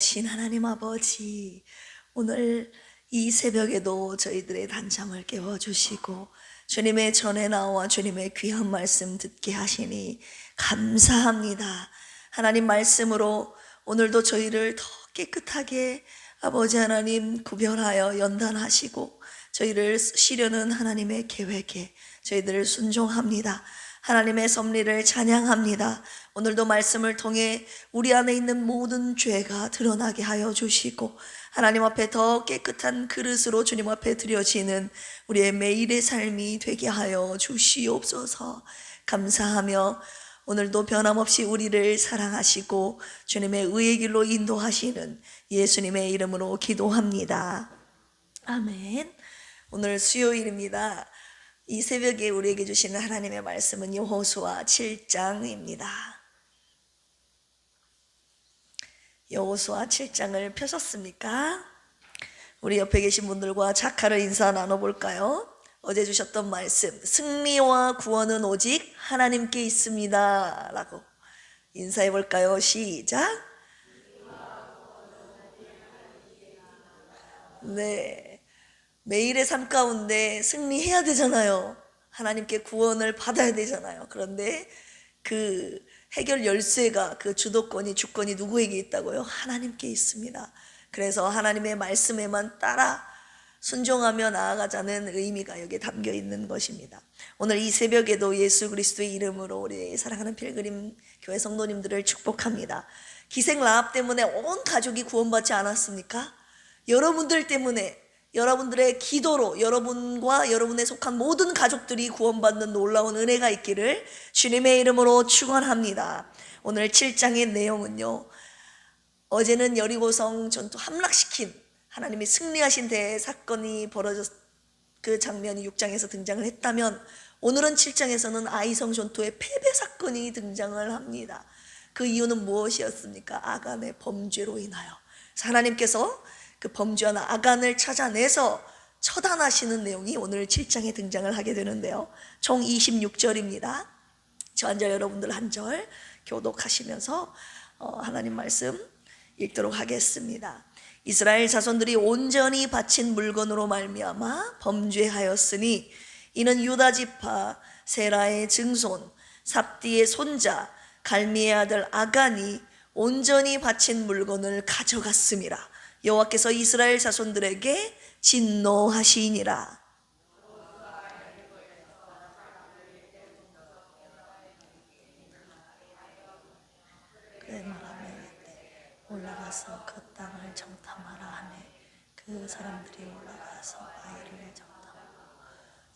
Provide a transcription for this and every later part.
신 하나님 아버지, 오늘 이 새벽에도 저희들의 단잠을 깨워주시고 주님의 전에 나와 주님의 귀한 말씀 듣게 하시니 감사합니다. 하나님 말씀으로 오늘도 저희를 더 깨끗하게 아버지 하나님 구별하여 연단하시고 저희를 쓰시려는 하나님의 계획에 저희들을 순종합니다. 하나님의 섭리를 찬양합니다. 오늘도 말씀을 통해 우리 안에 있는 모든 죄가 드러나게 하여 주시고 하나님 앞에 더 깨끗한 그릇으로 주님 앞에 드려지는 우리의 매일의 삶이 되게 하여 주시옵소서. 감사하며 오늘도 변함없이 우리를 사랑하시고 주님의 의의 길로 인도하시는 예수님의 이름으로 기도합니다. 아멘. 오늘 수요일입니다. 이 새벽에 우리에게 주시는 하나님의 말씀은 여호수아 7장입니다. 여호수아 7장을 펴셨습니까? 우리 옆에 계신 분들과 작가를 인사 나눠볼까요? 어제 주셨던 말씀, 승리와 구원은 오직 하나님께 있습니다 라고 인사해볼까요? 시작. 네, 매일의 삶 가운데 승리해야 되잖아요. 하나님께 구원을 받아야 되잖아요. 그런데 그 해결 열쇠가, 그 주도권이, 주권이 누구에게 있다고요? 하나님께 있습니다. 그래서 하나님의 말씀에만 따라 순종하며 나아가자는 의미가 여기에 담겨 있는 것입니다. 오늘 이 새벽에도 예수 그리스도의 이름으로 우리 사랑하는 필그림 교회 성도님들을 축복합니다. 기생 라합 때문에 온 가족이 구원받지 않았습니까? 여러분들 때문에, 여러분들의 기도로 여러분과 여러분에 속한 모든 가족들이 구원받는 놀라운 은혜가 있기를 주님의 이름으로 축원합니다. 오늘 7장의 내용은요, 어제는 여리고성 전투 함락시킨 하나님이 승리하신 대사건이 벌어졌, 그 장면이 6장에서 등장을 했다면 오늘은 7장에서는 아이성 전투의 패배 사건이 등장을 합니다. 그 이유는 무엇이었습니까? 아간의 범죄로 인하여 하나님께서 그 범죄한 아간을 찾아내서 처단하시는 내용이 오늘 7장에 등장을 하게 되는데요, 총 26절입니다. 저 한 절 여러분들 한 절 교독하시면서 하나님 말씀 읽도록 하겠습니다. 이스라엘 자손들이 온전히 바친 물건으로 말미암아 범죄하였으니 이는 유다 지파 세라의 증손 삽디의 손자 갈미의 아들 아간이 온전히 바친 물건을 가져갔음이라. 여호와께서 이스라엘 자손들에게 진노하시니라. 그래 말하며 올라가서 그 땅을 정탐하라 하네. 그 사람들이 올라가서 아이를 정탐하라.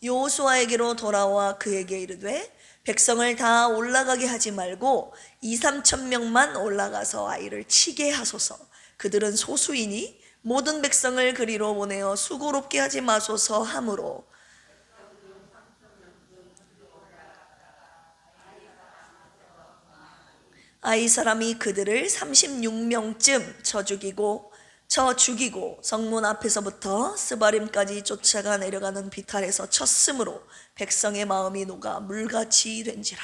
여호수아에게로 돌아와 그에게 이르되 백성을 다 올라가게 하지 말고 2-3천 명만 올라가서 아이를 치게 하소서. 그들은 소수이니 모든 백성을 그리로 보내어 수고롭게 하지 마소서 하므로 아이 사람이 그들을 36명쯤 쳐 죽이고 성문 앞에서부터 스바림까지 쫓아가 내려가는 비탈에서 쳤으므로 백성의 마음이 녹아 물같이 된지라.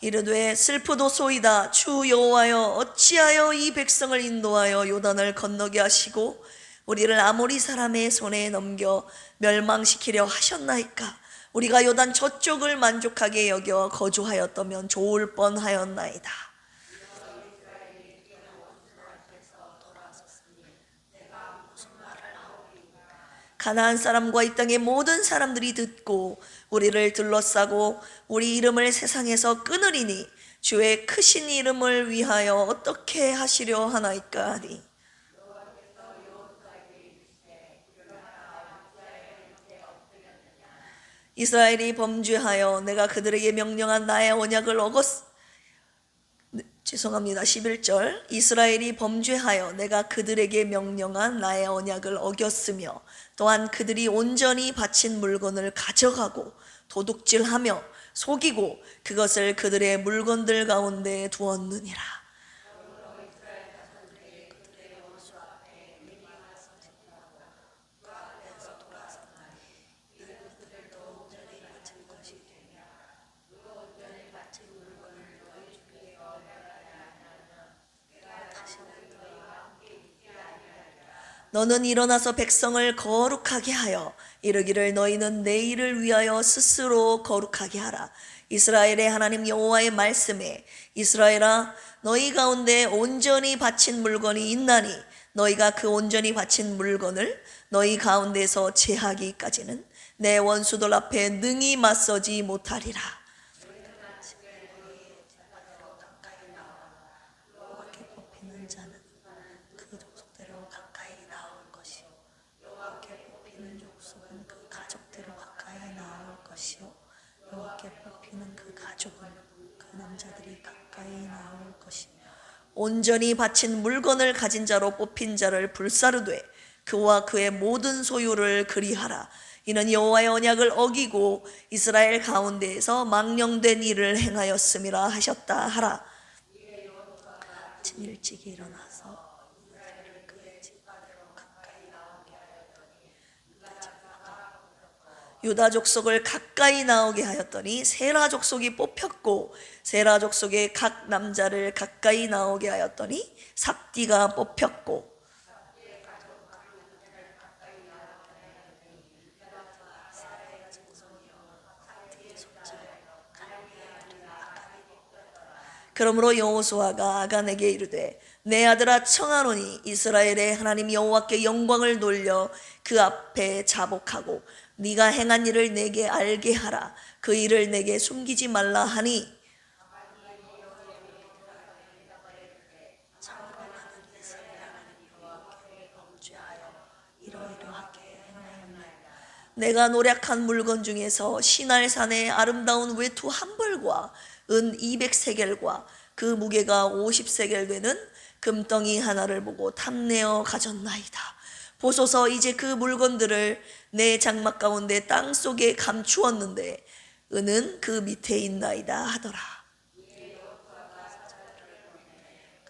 이르되 슬프도소이다. 주 여호와여, 어찌하여 이 백성을 인도하여 요단을 건너게 하시고 우리를 아모리 사람의 손에 넘겨 멸망시키려 하셨나이까. 우리가 요단 저쪽을 만족하게 여겨 거주하였다면 좋을 뻔하였나이다. 가나안 사람과 이 땅의 모든 사람들이 듣고 우리를 둘러싸고 우리 이름을 세상에서 끊으리니 주의 크신 이름을 위하여 어떻게 하시려 하나이까 하니. 이스라엘이 범죄하여 내가 그들에게 명령한 나의 언약을 죄송합니다. 11절. 이스라엘이 범죄하여 내가 그들에게 명령한 나의 언약을 어겼으며 또한 그들이 온전히 바친 물건을 가져가고 도둑질하며 속이고 그것을 그들의 물건들 가운데 두었느니라. 너는 일어나서 백성을 거룩하게 하여 이르기를 너희는 내일을 위하여 스스로 거룩하게 하라. 이스라엘의 하나님 여호와의 말씀에 이스라엘아 너희 가운데 온전히 바친 물건이 있나니 너희가 그 온전히 바친 물건을 너희 가운데서 제하기까지는 내 원수들 앞에 능히 맞서지 못하리라. 여호와께 뽑히는 자는 그 족속대로 가까이 나올 것이요 여호와께 뽑히는 족속은 그 가족대로 가까이 나올 것이요 여호와께 뽑히는 그 가족은 그 남자들이 가까이 나올 것이요 온전히 바친 물건을 가진 자로 뽑힌 자를 불사르되 그와 그의 모든 소유를 그리하라. 이는 여호와의 언약을 어기고 이스라엘 가운데에서 망령된 일을 행하였음이라 하셨다 하라. 아침 일찍 일어나서 그의 집안으로 가까이 나오게 하였더니 유다 족속을 가까이 나오게 하였더니 세라 족속이 뽑혔고 세라 족속의 각 남자를 가까이 나오게 하였더니 삽디가 뽑혔고 그러므로 여호수아가 아간에게 이르되 내 아들아 청하노니 이스라엘의 하나님 여호와께 영광을 돌려 그 앞에 자복하고 네가 행한 일을 내게 알게 하라. 그 일을 내게 숨기지 말라 하니 내가 노력한 물건 중에서 시날산의 아름다운 외투 한 벌과 은 200세겔과 그 무게가 50세겔 되는 금덩이 하나를 보고 탐내어 가졌나이다. 보소서 이제 그 물건들을 내 장막 가운데 땅 속에 감추었는데 은은 그 밑에 있나이다 하더라.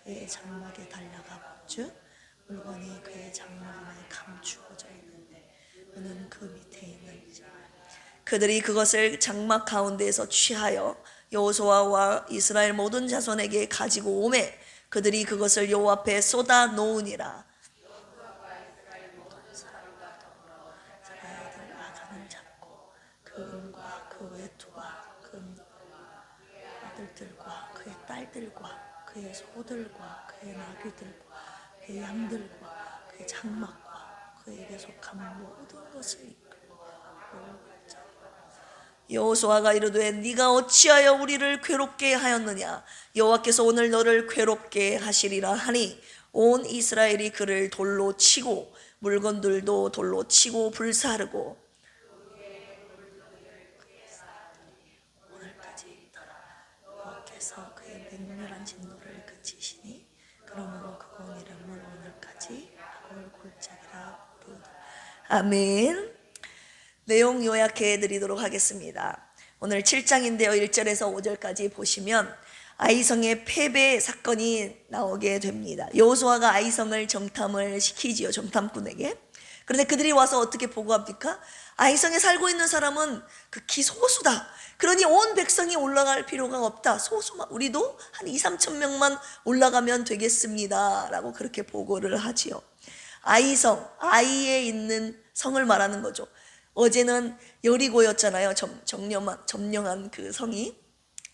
그의 장막에 달려가 본즉 물건이 그의 장막 안에 감추어져 있는데 은은 그 밑에 있는지 그들이 그것을 장막 가운데에서 취하여 여호수아와 이스라엘 모든 자손에게 가지고 오매 그들이 그것을 여호와 앞에 쏟아 놓으니라. 이스라엘들 아간을 잡고 그 은과 그 외투와 그 아들들과 그의 딸들과 그의 소들과 그의 나귀들과 그의 양들과 그의 장막과 그에게 속한 모든 것을 이끌고 여호수아가 이르되 네가 어찌하여 우리를 괴롭게 하였느냐. 여호와께서 오늘 너를 괴롭게 하시리라 하니 온 이스라엘이 그를 돌로 치고 물건들도 돌로 치고 불사르고 오늘까지 있더라. 여호와께서 그의 맹렬한 진노를 그치시니 그러므로 그곳 이름을 오늘까지 아골 골짜기라 부르더라. 아멘. 내용 요약해 드리도록 하겠습니다. 오늘 7장인데요. 1절에서 5절까지 보시면 아이성의 패배 사건이 나오게 됩니다. 여호수아가 아이성을 정탐을 시키지요. 정탐꾼에게. 그런데 그들이 와서 어떻게 보고합니까? 아이성에 살고 있는 사람은 극히 소수다. 그러니 온 백성이 올라갈 필요가 없다. 소수만 우리도 한 2, 3천 명만 올라가면 되겠습니다. 라고 그렇게 보고를 하지요. 아이성, 아이에 있는 성을 말하는 거죠. 어제는 여리고였잖아요. 점령한 그 성이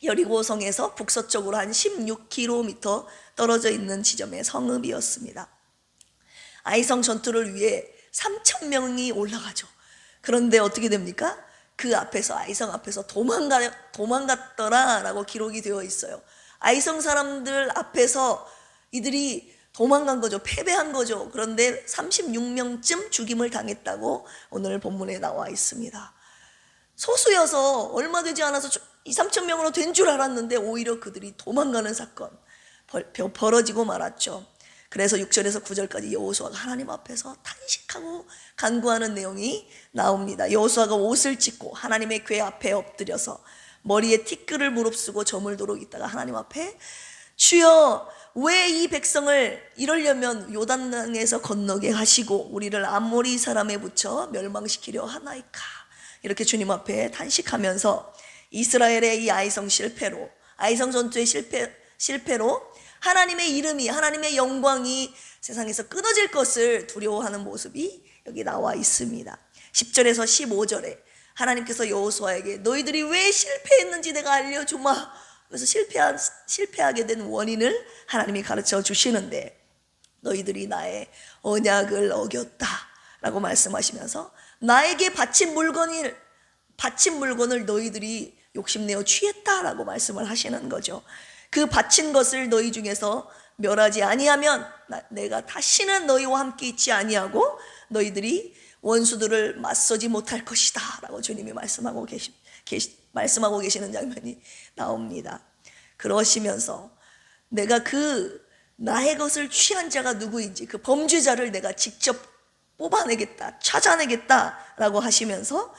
여리고성에서 북서쪽으로 한 16km 떨어져 있는 지점의 성읍이었습니다. 아이성 전투를 위해 3,000명이 올라가죠. 그런데 어떻게 됩니까? 그 앞에서 아이성 앞에서 도망갔더라라고 기록이 되어 있어요. 아이성 사람들 앞에서 이들이 도망간 거죠. 패배한 거죠. 그런데 36명쯤 죽임을 당했다고 오늘 본문에 나와 있습니다. 소수여서 얼마 되지 않아서 2, 3천 명으로 된 줄 알았는데 오히려 그들이 도망가는 사건 벌어지고 말았죠. 그래서 6절에서 9절까지 여호수아가 하나님 앞에서 탄식하고 간구하는 내용이 나옵니다. 여호수아가 옷을 찢고 하나님의 궤 앞에 엎드려서 머리에 티끌을 무릅쓰고 저물도록 있다가 하나님 앞에 주여 왜 이 백성을 이러려면 요단강에서 건너게 하시고 우리를 아모리 사람에 붙여 멸망시키려 하나이까. 이렇게 주님 앞에 탄식하면서 이스라엘의 이 아이성 전투의 실패로 하나님의 이름이, 하나님의 영광이 세상에서 끊어질 것을 두려워하는 모습이 여기 나와 있습니다. 10절에서 15절에 하나님께서 여호수아에게 너희들이 왜 실패했는지 내가 알려주마. 그래서 실패하게 된 원인을 하나님이 가르쳐 주시는데, 너희들이 나의 언약을 어겼다 라고 말씀하시면서 나에게 바친 물건을 너희들이 욕심내어 취했다라고 말씀을 하시는 거죠. 그 바친 것을 너희 중에서 멸하지 아니하면 내가 다시는 너희와 함께 있지 아니하고 너희들이 원수들을 맞서지 못할 것이다 라고 주님이 말씀하고 계시는 장면이 나옵니다. 그러시면서 내가 나의 것을 취한 자가 누구인지 그 범죄자를 내가 직접 뽑아내겠다, 찾아내겠다 라고 하시면서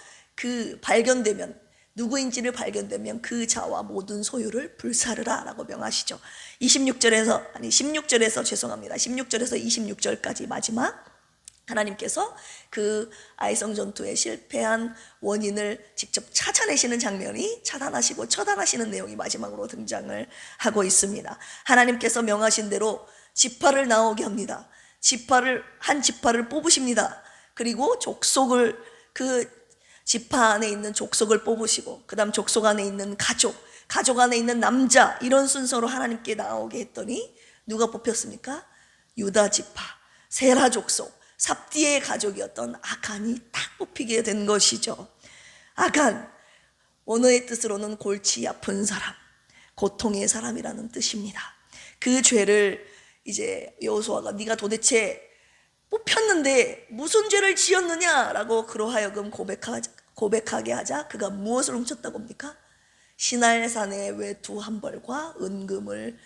누구인지를 발견되면 그 자와 모든 소유를 불사르라 라고 명하시죠. 16절에서 26절까지 마지막 하나님께서 그 아이성 전투에 실패한 원인을 직접 찾아내시는 장면이 처단하시는 내용이 마지막으로 등장을 하고 있습니다. 하나님께서 명하신 대로 지파를 나오게 합니다. 한 지파를 뽑으십니다. 그리고 그 지파 안에 있는 족속을 뽑으시고, 그 다음 족속 안에 있는 가족 안에 있는 남자, 이런 순서로 하나님께 나오게 했더니 누가 뽑혔습니까? 유다 지파, 세라 족속, 삽디의 가족이었던 아간이 딱 뽑히게 된 것이죠. 아간, 원어의 뜻으로는 골치 아픈 사람, 고통의 사람이라는 뜻입니다. 그 죄를 이제 여호수아가 네가 도대체 뽑혔는데 무슨 죄를 지었느냐라고 그로 하여금 고백하게 하자 그가 무엇을 훔쳤다고 합니까? 시날산의 외투 한 벌과 은금을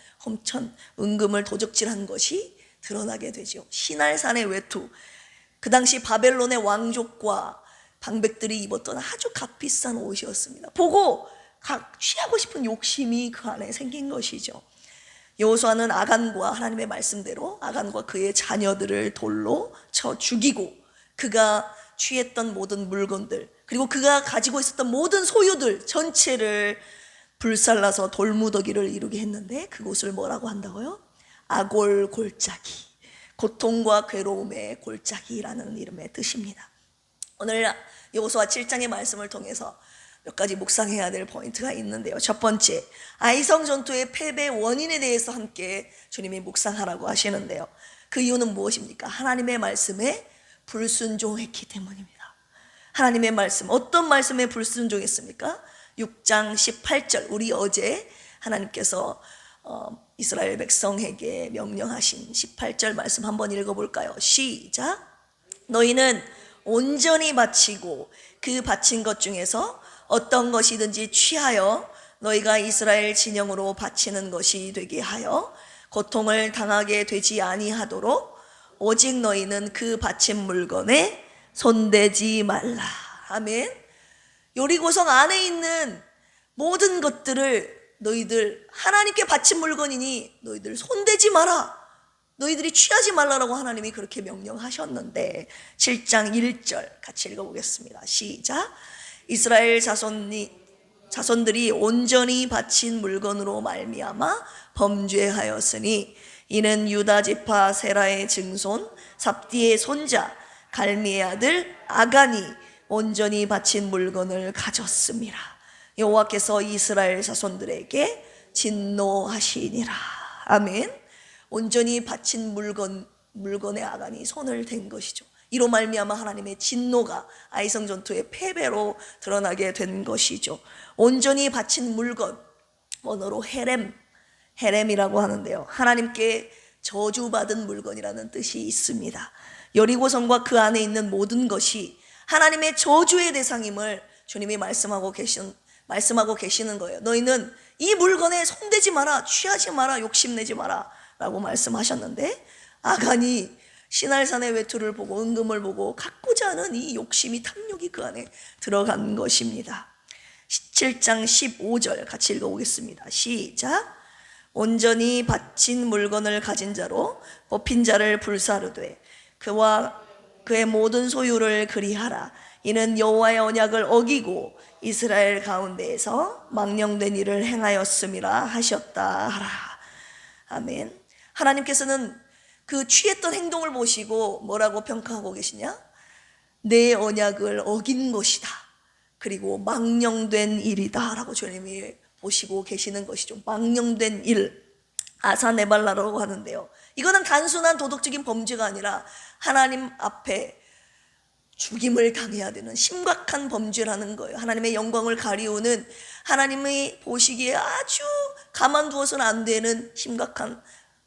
도적질한 것이 드러나게 되죠. 시날산의 외투, 그 당시 바벨론의 왕족과 방백들이 입었던 아주 값비싼 옷이었습니다. 보고 취하고 싶은 욕심이 그 안에 생긴 것이죠. 여호수아는 아간과 하나님의 말씀대로 아간과 그의 자녀들을 돌로 쳐 죽이고, 그가 취했던 모든 물건들, 그리고 그가 가지고 있었던 모든 소유들 전체를 불살라서 돌무더기를 이루게 했는데, 그곳을 뭐라고 한다고요? 아골 골짜기, 고통과 괴로움의 골짜기라는 이름의 뜻입니다. 오늘 여호수아 7장의 말씀을 통해서 몇 가지 묵상해야 될 포인트가 있는데요. 첫 번째, 아이성 전투의 패배 원인에 대해서 함께 주님이 묵상하라고 하시는데요. 그 이유는 무엇입니까? 하나님의 말씀에 불순종했기 때문입니다. 하나님의 말씀, 어떤 말씀에 불순종했습니까? 6장 18절, 우리 어제 하나님께서 이스라엘 백성에게 명령하신 18절 말씀 한번 읽어볼까요? 시작. 너희는 온전히 바치고 그 바친 것 중에서 어떤 것이든지 취하여 너희가 이스라엘 진영으로 바치는 것이 되게 하여 고통을 당하게 되지 아니하도록 오직 너희는 그 바친 물건에 손대지 말라. 아멘. 여리고성 안에 있는 모든 것들을 너희들 하나님께 바친 물건이니 너희들 손대지 마라, 너희들이 취하지 말라라고 하나님이 그렇게 명령하셨는데, 7장 1절 같이 읽어보겠습니다. 시작. 이스라엘 자손들이 온전히 바친 물건으로 말미암아 범죄하였으니 이는 유다 지파 세라의 증손 삽디의 손자 갈미의 아들 아간이 온전히 바친 물건을 가졌습니다. 여호와께서 이스라엘 자손들에게 진노하시니라. 아멘. 온전히 바친 물건에 아간이 손을 댄 것이죠. 이로 말미암아 하나님의 진노가 아이성 전투의 패배로 드러나게 된 것이죠. 온전히 바친 물건, 원어로 헤렘이라고 하는데요, 하나님께 저주받은 물건이라는 뜻이 있습니다. 여리고성과 그 안에 있는 모든 것이 하나님의 저주의 대상임을 주님이 말씀하고 계시는 거예요. 너희는 이 물건에 손대지 마라, 취하지 마라, 욕심내지 마라 라고 말씀하셨는데, 아간이 시날산의 외투를 보고 은금을 보고 갖고자 하는 이 욕심이, 탐욕이 그 안에 들어간 것입니다. 7장 15절 같이 읽어보겠습니다. 시작. 온전히 바친 물건을 가진 자로 뽑힌 자를 불사르되 그와 그의 모든 소유를 그리하라. 이는 여호와의 언약을 어기고 이스라엘 가운데에서 망령된 일을 행하였음이라 하셨다 하라. 아멘. 하나님께서는 그 취했던 행동을 보시고 뭐라고 평가하고 계시냐? 내 언약을 어긴 것이다. 그리고 망령된 일이다 라고 주님이 보시고 계시는 것이죠. 망령된 일, 아사네발라라고 하는데요, 이거는 단순한 도덕적인 범죄가 아니라 하나님 앞에 죽임을 당해야 되는 심각한 범죄라는 거예요. 하나님의 영광을 가리우는, 하나님이 보시기에 아주 가만두어서는 안 되는 심각한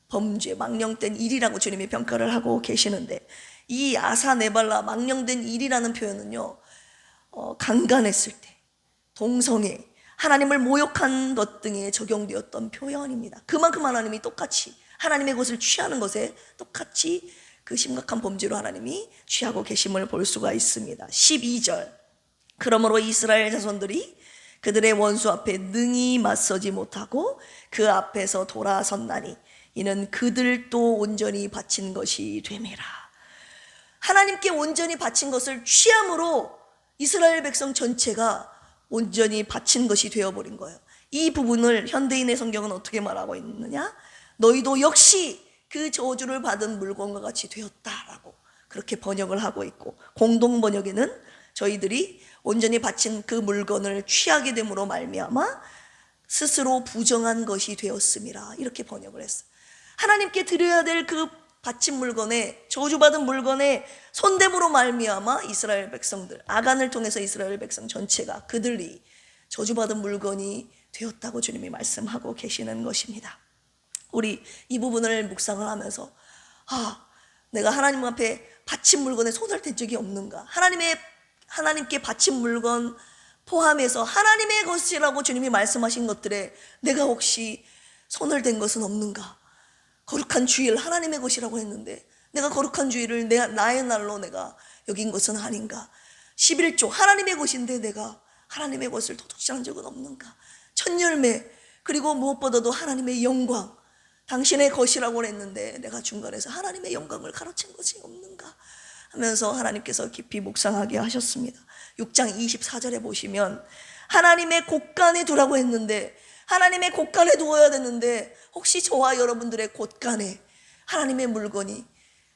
범죄, 망령된 일이라고 주님이 평가를 하고 계시는데, 이 아사네발라, 망령된 일이라는 표현은요, 강간했을 때, 동성애, 하나님을 모욕한 것 등에 적용되었던 표현입니다. 그만큼 하나님이 똑같이 하나님의 것을 취하는 것에 똑같이 그 심각한 범죄로 하나님이 취하고 계심을 볼 수가 있습니다. 12절, 그러므로 이스라엘 자손들이 그들의 원수 앞에 능히 맞서지 못하고 그 앞에서 돌아섰나니 이는 그들도 온전히 바친 것이 됨이라. 하나님께 온전히 바친 것을 취함으로 이스라엘 백성 전체가 온전히 바친 것이 되어버린 거예요. 이 부분을 현대인의 성경은 어떻게 말하고 있느냐? 너희도 역시 그 저주를 받은 물건과 같이 되었다라고 그렇게 번역을 하고 있고, 공동 번역에는 저희들이 온전히 바친 그 물건을 취하게 됨으로 말미암아 스스로 부정한 것이 되었음이라, 이렇게 번역을 했어요. 하나님께 드려야 될 그 바친 물건에, 저주받은 물건에 손됨으로 말미암아 이스라엘 백성들, 아간을 통해서 이스라엘 백성 전체가 그들이 저주받은 물건이 되었다고 주님이 말씀하고 계시는 것입니다. 우리 이 부분을 묵상을 하면서, 내가 하나님 앞에 바친 물건에 손을 댄 적이 없는가? 하나님께 바친 물건 포함해서 하나님의 것이라고 주님이 말씀하신 것들에 내가 혹시 손을 댄 것은 없는가? 거룩한 주일, 하나님의 것이라고 했는데 내가 거룩한 주일을 나의 날로 내가 여긴 것은 아닌가? 11조, 하나님의 것인데 내가 하나님의 것을 도둑질한 적은 없는가? 첫열매, 그리고 무엇보다도 하나님의 영광, 당신의 것이라고 했는데 내가 중간에서 하나님의 영광을 가로챈 것이 없는가 하면서 하나님께서 깊이 묵상하게 하셨습니다. 6장 24절에 보시면 하나님의 곳간에 두라고 했는데, 하나님의 곳간에 두어야 되는데 혹시 저와 여러분들의 곳간에 하나님의 물건이,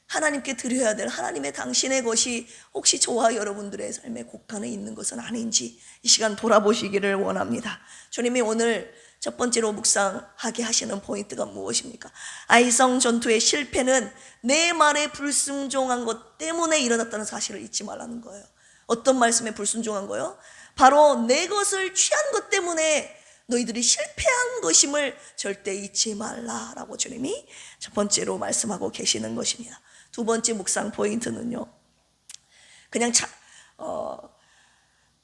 하나님께 드려야 될 하나님의 당신의 것이 혹시 저와 여러분들의 삶의 곳간에 있는 것은 아닌지 이 시간 돌아보시기를 원합니다. 주님이 오늘 첫 번째로 묵상하게 하시는 포인트가 무엇입니까? 아이성 전투의 실패는 내 말에 불순종한 것 때문에 일어났다는 사실을 잊지 말라는 거예요. 어떤 말씀에 불순종한 거예요? 바로 내 것을 취한 것 때문에 너희들이 실패한 것임을 절대 잊지 말라라고 주님이 첫 번째로 말씀하고 계시는 것입니다. 두 번째 묵상 포인트는요, 그냥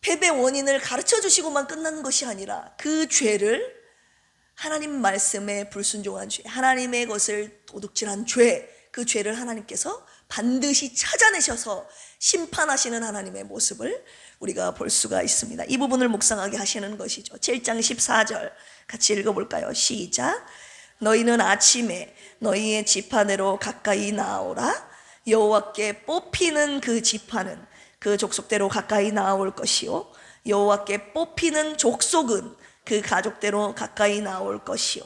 패배 원인을 가르쳐 주시고만 끝나는 것이 아니라 그 죄를, 하나님 말씀에 불순종한 죄, 하나님의 것을 도둑질한 죄, 그 죄를 하나님께서 반드시 찾아내셔서 심판하시는 하나님의 모습을 우리가 볼 수가 있습니다. 이 부분을 묵상하게 하시는 것이죠. 7장 14절 같이 읽어볼까요? 시작. 너희는 아침에 너희의 지파대로 가까이 나오라. 여호와께 뽑히는 그 지파는 그 족속대로 가까이 나올 것이요, 여호와께 뽑히는 족속은 그 가족대로 가까이 나올 것이요,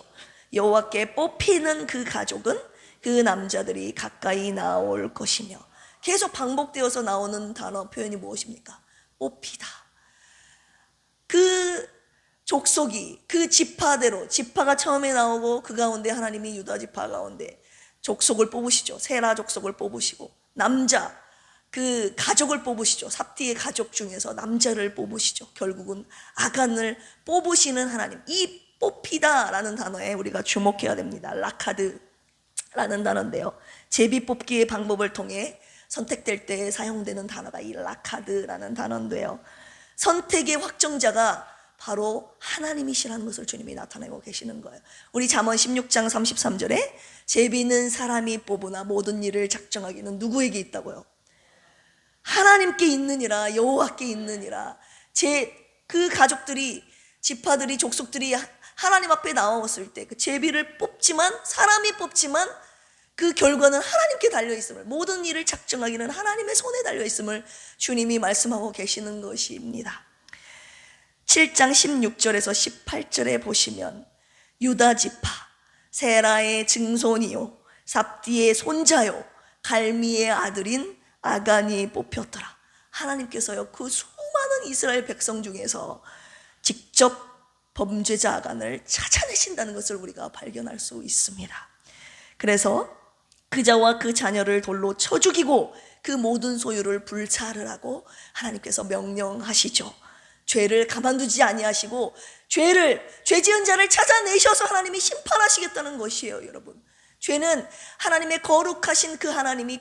여호와께 뽑히는 그 가족은 그 남자들이 가까이 나올 것이며. 계속 반복되어서 나오는 단어 표현이 무엇입니까? 뽑히다. 그 족속이 그 지파대로, 지파가 처음에 나오고 그 가운데 하나님이 유다 지파 가운데 족속을 뽑으시죠. 세라 족속을 뽑으시고, 남자 그 가족을 뽑으시죠. 삽티의 가족 중에서 남자를 뽑으시죠. 결국은 아간을 뽑으시는 하나님, 이 뽑히다라는 단어에 우리가 주목해야 됩니다. 라카드라는 단어인데요, 제비 뽑기의 방법을 통해 선택될 때 사용되는 단어가 이 라카드라는 단어인데요, 선택의 확정자가 바로 하나님이시라는 것을 주님이 나타내고 계시는 거예요. 우리 잠언 16장 33절에 제비는 사람이 뽑으나 모든 일을 작정하기는 누구에게 있다고요? 하나님께 있느니라, 여호와께 있느니라. 그 가족들이, 지파들이, 족속들이 하나님 앞에 나왔을 때 그 제비를 뽑지만, 사람이 뽑지만 그 결과는 하나님께 달려있음을, 모든 일을 작정하기는 하나님의 손에 달려있음을 주님이 말씀하고 계시는 것입니다. 7장 16절에서 18절에 보시면 유다 지파, 세라의 증손이요 삽디의 손자요 갈미의 아들인 아간이 뽑혔더라. 하나님께서요 그 수많은 이스라엘 백성 중에서 직접 범죄자 아간을 찾아내신다는 것을 우리가 발견할 수 있습니다. 그래서 그자와 그 자녀를 돌로 쳐 죽이고 그 모든 소유를 불사를 하고 하나님께서 명령하시죠. 죄를 가만두지 아니하시고 죄 지은 자를 찾아내셔서 하나님이 심판하시겠다는 것이에요. 여러분, 죄는 하나님의 거룩하신 그 하나님이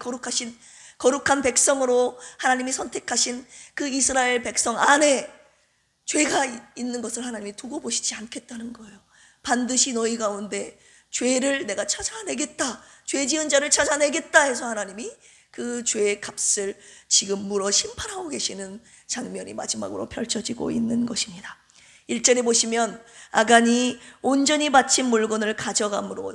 거룩한 백성으로 하나님이 선택하신 그 이스라엘 백성 안에 죄가 있는 것을 하나님이 두고 보시지 않겠다는 거예요. 반드시 너희 가운데 죄를 내가 찾아내겠다, 죄 지은 자를 찾아내겠다 해서 하나님이 그 죄의 값을 지금 물어 심판하고 계시는 장면이 마지막으로 펼쳐지고 있는 것입니다. 1절에 보시면 아간이 온전히 바친 물건을 가져감으로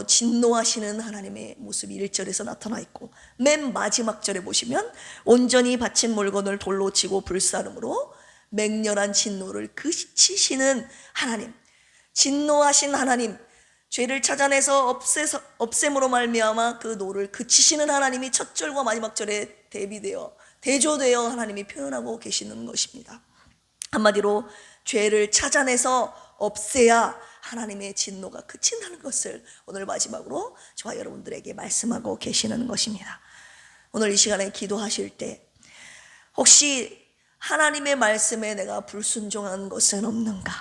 진노하시는 하나님의 모습이 1절에서 나타나 있고, 맨 마지막 절에 보시면 온전히 바친 물건을 돌로 치고 불사름으로 맹렬한 진노를 그치시는 하나님, 진노하신 하나님, 죄를 찾아내서 없앰으로 말미암아 그 노를 그치시는 하나님이 첫 절과 마지막 절에 대조되어 하나님이 표현하고 계시는 것입니다. 한마디로 죄를 찾아내서 없애야 하나님의 진노가 그친다는 것을 오늘 마지막으로 저와 여러분들에게 말씀하고 계시는 것입니다. 오늘 이 시간에 기도하실 때 혹시 하나님의 말씀에 내가 불순종한 것은 없는가?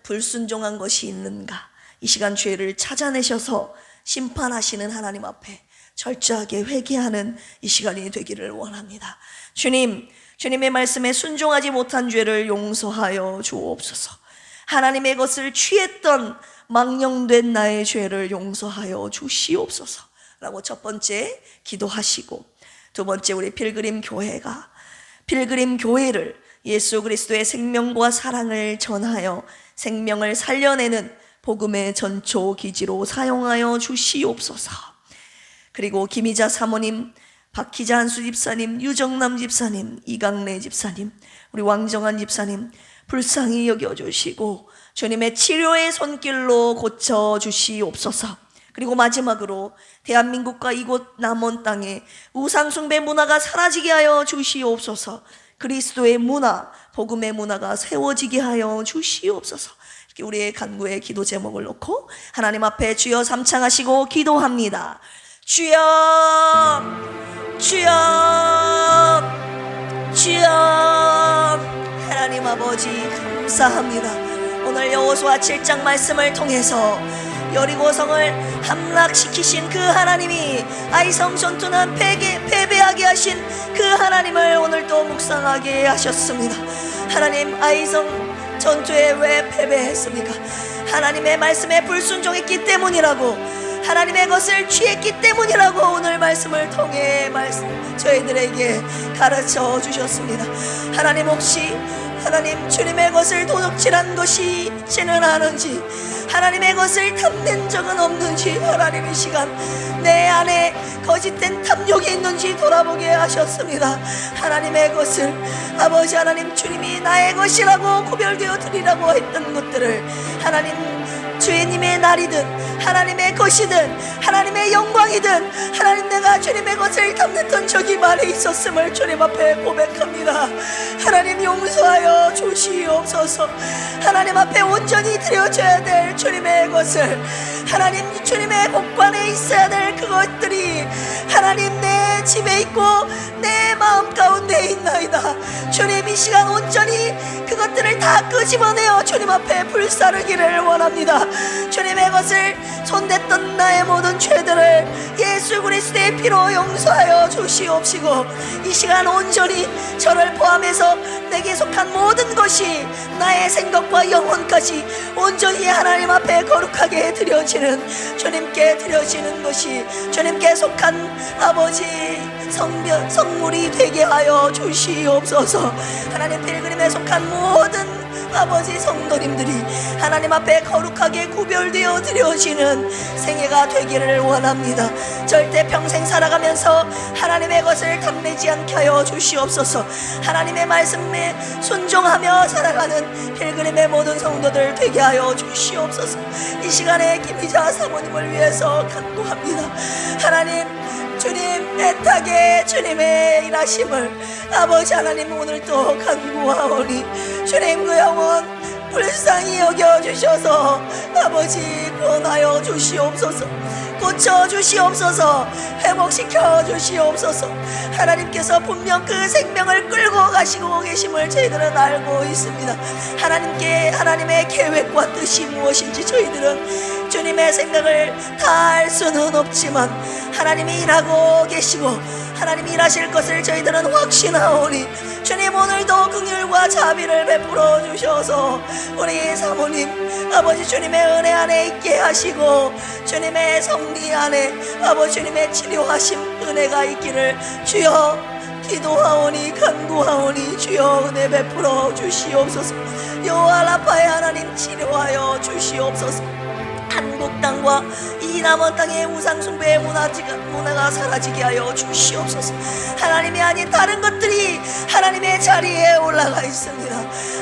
불순종한 것이 있는가? 이 시간 죄를 찾아내셔서 심판하시는 하나님 앞에 철저하게 회개하는 이 시간이 되기를 원합니다. 주님의 말씀에 순종하지 못한 죄를 용서하여 주옵소서. 하나님의 것을 취했던 망령된 나의 죄를 용서하여 주시옵소서 라고 첫 번째 기도하시고, 두 번째 우리 필그림 교회를 예수 그리스도의 생명과 사랑을 전하여 생명을 살려내는 복음의 전초 기지로 사용하여 주시옵소서. 그리고 김희자 사모님, 박희자 한수 집사님, 유정남 집사님, 이강래 집사님, 우리 왕정한 집사님 불쌍히 여겨주시고 주님의 치료의 손길로 고쳐주시옵소서. 그리고 마지막으로 대한민국과 이곳 남원 땅에 우상숭배 문화가 사라지게 하여 주시옵소서. 그리스도의 문화, 복음의 문화가 세워지게 하여 주시옵소서. 이렇게 우리의 간구의 기도 제목을 놓고 하나님 앞에 주여 삼창하시고 기도합니다. 주여, 주여, 주여. 하나님 아버지 감사합니다. 오늘 여호수아 7장 말씀을 통해서 여리고성을 함락시키신 그 하나님이 아이성 전투는 패배하게 하신 그 하나님을 오늘도 묵상하게 하셨습니다. 하나님, 아이성 전투에 왜 패배했습니까? 하나님의 말씀에 불순종했기 때문이라고, 하나님의 것을 취했기 때문이라고 오늘 말씀을 통해 저희들에게 가르쳐 주셨습니다. 하나님, 혹시 하나님 주님의 것을 도둑질한 것이 있지는 않은지, 하나님의 것을 탐낸 적은 없는지, 하나님 이 시간 내 안에 거짓된 탐욕이 있는지 돌아보게 하셨습니다. 하나님의 것을 아버지 하나님 주님이 나의 것이라고 구별되어 드리라고 했던 것들을 하나님 주님의 날이든 하나님의 것이든 하나님의 영광이든 하나님 내가 주님의 것을 탐냈던 적이 많이 있었음을 주님 앞에 고백합니다. 하나님 용서하여 주시옵소서. 하나님 앞에 온전히 드려져야 될 주님의 것을, 하나님 주님의 곳간에 있어야 될 그것들이 하나님 내 집에 있고 내 마음 가운데 있나이다. 주님 이 시간 온전히 그것들을 다 끄집어내어 주님 앞에 불사르기를 원합니다. 주님의 것을 손댔던 나의 모든 죄들을 예수 그리스도의 피로 용서하여 주시옵시고, 이 시간 온전히 저를 포함해서 내게 속한 모든 것이 나의 생각과 영혼까지 온전히 하나님 앞에 거룩하게 드려지는, 주님께 드려지는 것이 주님께 속한 아버지 성물이 되게 하여 주시옵소서. 하나님, 필그림에 속한 모든 아버지 성도님들이 하나님 앞에 거룩하게 구별되어 드려지는 생애가 되기를 원합니다. 절대 평생 살아가면서 하나님의 것을 탐내지 않게 하여 주시옵소서. 하나님의 말씀에 순종하며 살아가는 필그림의 모든 성도들 되게 하여 주시옵소서. 이 시간에 김희자 사모님을 위해서 간구합니다. 하나님, 주님 애타게 주님의 일하심을 아버지 하나님 오늘도 간구하오니 주님 그 영혼 불쌍히 여겨주셔서 아버지 구원하여 주시옵소서. 고쳐주시옵소서. 회복시켜 주시옵소서. 하나님께서 분명 그 생명을 끌고 가시고 계심을 저희들은 알고 있습니다. 하나님의 계획과 뜻이 무엇인지 저희들은 주님의 생각을 다 알 수는 없지만 하나님이 일하고 계시고 하나님이 일하실 것을 저희들은 확신하오니 주님 오늘도 긍휼과 자비를 베풀어 주셔서 우리 사모님 아버지 주님의 은혜 안에 있게 하시고 주님의 섭리 안에 아버지 주님의 치료하심 은혜가 있기를 주여 기도하오니 간구하오니 주여 은혜 베풀어 주시옵소서. 여호와 라파의 하나님 치료하여 주시옵소서. 한국 땅과 이 남은 땅의 우상 숭배의 문화가 사라지게 하여 주시옵소서. 하나님이 아닌 다른 것들이 하나님의 자리에 올라가 있습니다.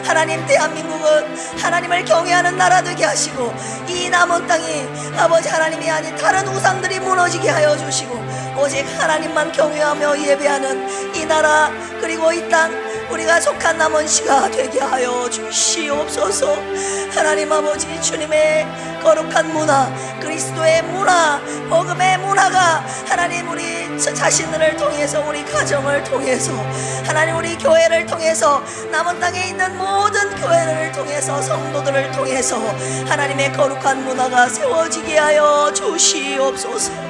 하나님, 대한민국은 하나님을 경외하는 나라 되게 하시고 이 남은 땅이 아버지 하나님이 아닌 다른 우상들이 무너지게 하여 주시고 오직 하나님만 경외하며 예배하는 이 나라 그리고 이 땅 우리가 속한 남은 시가 되게 하여 주시옵소서. 하나님 아버지 주님의 거룩한 문화, 그리스도의 문화, 복음의 문화가 하나님 우리 자신들을 통해서 우리 가정을 통해서 하나님 우리 교회를 통해서 남은 땅에 있는 모든 교회를 통해서 성도들을 통해서 하나님의 거룩한 문화가 세워지게 하여 주시옵소서.